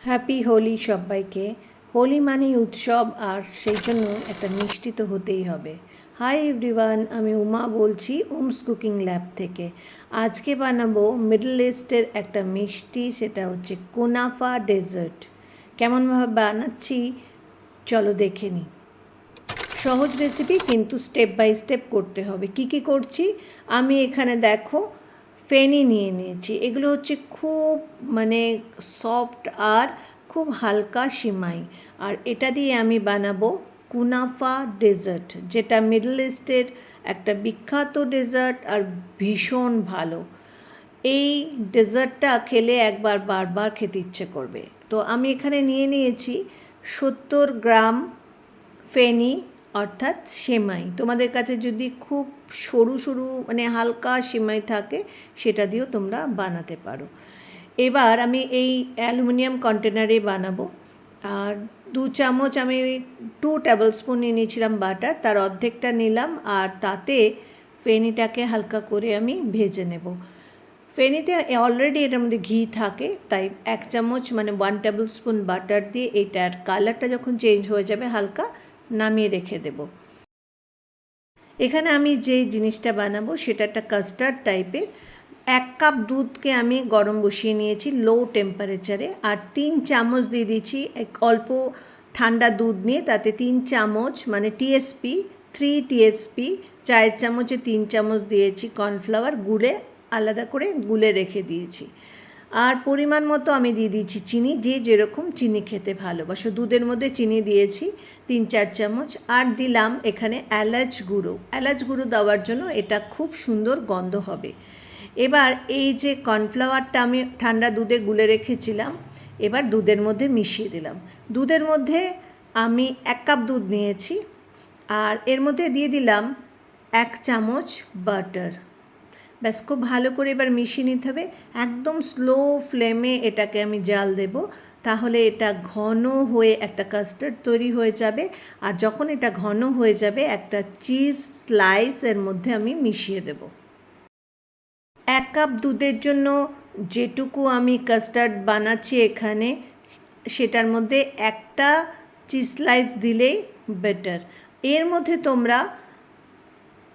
Happy Holi সবাইকে। হোলি মানেই উৎসব, আর সেই জন্য একটা মিষ্টি তো হতেই হবে। হাই এভরিওয়ান, আমি উমা বলছি ওমস কুকিং ল্যাব থেকে। আজকে বানাবো মিডল ইস্টের একটা মিষ্টি, সেটা হচ্ছে কুনাফা ডেজার্ট। কেমনভাবে বানাচ্ছি চলো দেখে নিই। সহজ রেসিপি, কিন্তু স্টেপ বাই স্টেপ করতে হবে। কি কি করছি আমি এখানে দেখো, ফেনি নিয়ে নিয়েছি। এগুলো হচ্ছে খুব সফট আর খুব হালকা সিমাই, আর এটা দিয়ে আমি বানাবো কুনাফা ডেজার্ট, যেটা মিডল ইস্টের একটা বিখ্যাত ডেজার্ট আর ভীষণ ভালো। এই ডেজার্টটা খেলে একবার বারবার খেতে ইচ্ছে করবে। তো আমি এখানে নিয়ে নিয়েছি 70 গ্রাম ফেনি, অর্থাৎ সেমাই। তোমাদের কাছে যদি খুব সরু সরু হালকা সেমাই থাকে, সেটা দিয়েও তোমরা বানাতে পারো। এবার আমি এই অ্যালুমিনিয়াম কন্টেনারে বানাবো। আর 2 চামচ আমি 2 টেবিল স্পুন নিয়ে নিয়েছিলাম বাটার, তার অর্ধেকটা নিলাম, আর তাতে ফেনিটাকে হালকা করে আমি ভেজে নেব। ফেনিতে অলরেডি এটার মধ্যে ঘি থাকে, তাই 1 চামচ 1 টেবিল স্পুন বাটার দিয়ে এটার কালারটা যখন চেঞ্জ হয়ে যাবে হালকা, নামিয়ে রেখে দেব। এখানে আমি যে জিনিসটা বানাবো সেটা একটা কাস্টার্ড টাইপের। 1 কাপ দুধকে আমি গরম বসিয়ে নিয়েছি লো টেম্পারেচারে, আর 3 চামচ দিয়ে দিচ্ছি অল্প ঠান্ডা দুধ নিয়ে, তাতে 3 চামচ টিএসপি 3 টিএসপি, চায়ের চামচে 3 চামচ দিয়েছি কর্নফ্লাওয়ার, গুলে আলাদা করে গুলে রেখে দিয়েছি। আর পরিমাণ মতো আমি দিয়ে দিয়েছি চিনি, যে যেরকম চিনি খেতে ভালোবাসো। দুধের মধ্যে চিনি দিয়েছি 3-4 চামচ, আর দিলাম এখানে এলাচ গুঁড়ো। এলাচ গুঁড়ো দেওয়ার জন্য এটা খুব সুন্দর গন্ধ হবে। এবার এই যে কর্নফ্লাওয়ারটা আমি ঠান্ডা দুধে গুলে রেখেছিলাম, এবার দুধের মধ্যে মিশিয়ে দিলাম। দুধের মধ্যে আমি 1 কাপ দুধ নিয়েছি, আর এর মধ্যে দিয়ে দিলাম 1 চামচ বাটার। ব্যাস, খুব ভালো করে এবার মিশিয়ে নিতে হবে। একদম স্লো ফ্লেমে এটাকে আমি জাল দেব, তাহলে এটা ঘন হয়ে একটা কাস্টার্ড তৈরি হয়ে যাবে। আর যখন এটা ঘন হয়ে যাবে, একটা চিজ স্লাইস এর মধ্যে আমি মিশিয়ে দেব। 1 কাপ দুধের জন্য যেটুকু আমি কাস্টার্ড বানাচ্ছি এখানে, সেটার মধ্যে একটা চিজ স্লাইস দিলেই বেটার। এর মধ্যে তোমরা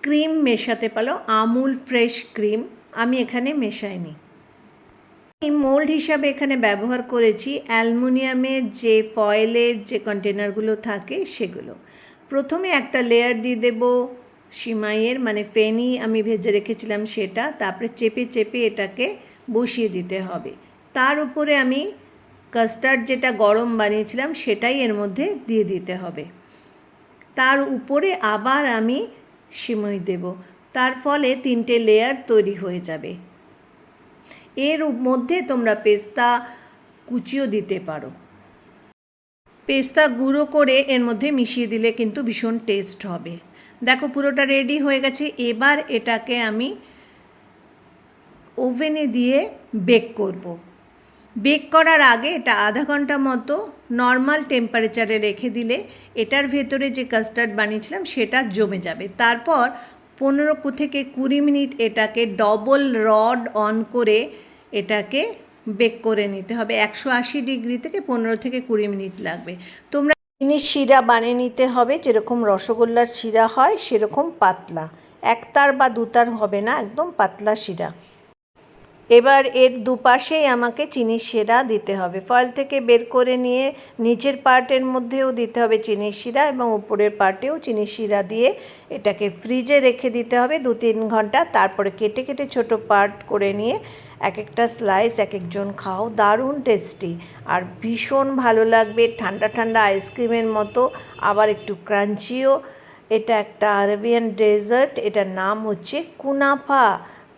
ক্রিম মেশাতে পারো, আমুল ফ্রেশ ক্রিম। আমি এখানে মেশাইনি। মোল্ড হিসাবে এখানে ব্যবহার করেছি অ্যালুমিনিয়ামের যে ফয়েলের যে কন্টেনারগুলো থাকে সেগুলো। প্রথমে একটা লেয়ার দিয়ে দেব সিমাইয়ের, ফেনি আমি ভেজে রেখেছিলাম সেটা, তারপরে চেপে চেপে এটাকে বসিয়ে দিতে হবে। তার উপরে আমি কাস্টার্ড যেটা গরম বানিয়েছিলাম সেটাই এর মধ্যে দিয়ে দিতে হবে। তার উপরে আবার আমি সিমাই দেব, তার ফলে 3টে লেয়ার তৈরি হয়ে যাবে। এর মধ্যে তোমরা পেস্তা কুচিও দিতে পারো। পেস্তা গুঁড়ো করে এর মধ্যে মিশিয়ে দিলে কিন্তু ভীষণ টেস্ট হবে। দেখো, পুরোটা রেডি হয়ে গেছে। এবার এটাকে আমি ওভেনে দিয়ে বেক করব। বেক করার আগে এটা আধা ঘন্টা মতো নর্মাল টেম্পারেচারে রেখে দিলে এটার ভেতরে যে কাস্টার্ড বানিয়েছিলাম সেটা জমে যাবে। তারপর 15 থেকে 20 মিনিট এটাকে ডবল রড অন করে এটাকে বেক করে নিতে হবে। 180 ডিগ্রি থেকে 15 থেকে 20 মিনিট লাগবে। তোমরা চিনির শিরা বানিয়ে নিতে হবে, যেরকম রসগোল্লার শিরা হয় সেরকম পাতলা, 1 তার বা 2 তার হবে না, একদম পাতলা শিরা। এবার এর দুপাশেই আমাকে চিনির শিরা দিতে হবে। ফয়েল থেকে বের করে নিয়ে নিচের পার্টের মধ্যেও দিতে হবে চিনির শিরা, এবং উপরের পার্টেও চিনির শিরা দিয়ে এটাকে ফ্রিজে রেখে দিতে হবে 2-3 ঘন্টা। তারপরে কেটে কেটে ছোট পার্ট করে নিয়ে এক একটা স্লাইস এক একজন খাও, দারুণ টেস্টি আর ভীষণ ভালো লাগবে। ঠান্ডা ঠান্ডা আইসক্রিমের মতো, আবার একটু ক্রাঞ্চিও। এটা একটা আরবিয়ান ডেজার্ট, এটার নাম হচ্ছে কুনাফা।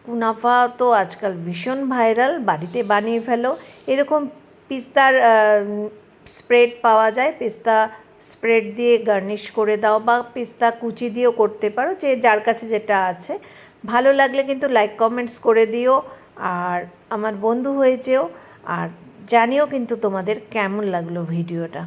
কুনাফা তো আজকাল ভীষণ ভাইরাল, বাড়িতে বানিয়ে ফেলো। এরকম পিস্তার স্প্রেড পাওয়া যায়, পিস্তা স্প্রেড দিয়ে গার্নিশ করে দাও, বা পিস্তা কুচি দিয়েও করতে পারো, যে যার কাছে যেটা আছে। ভালো লাগলে কিন্তু লাইক কমেন্টস করে দিও, আর আমার বন্ধু হয়ে যেও, আর জানিও কিন্তু তোমাদের কেমন লাগলো ভিডিওটা।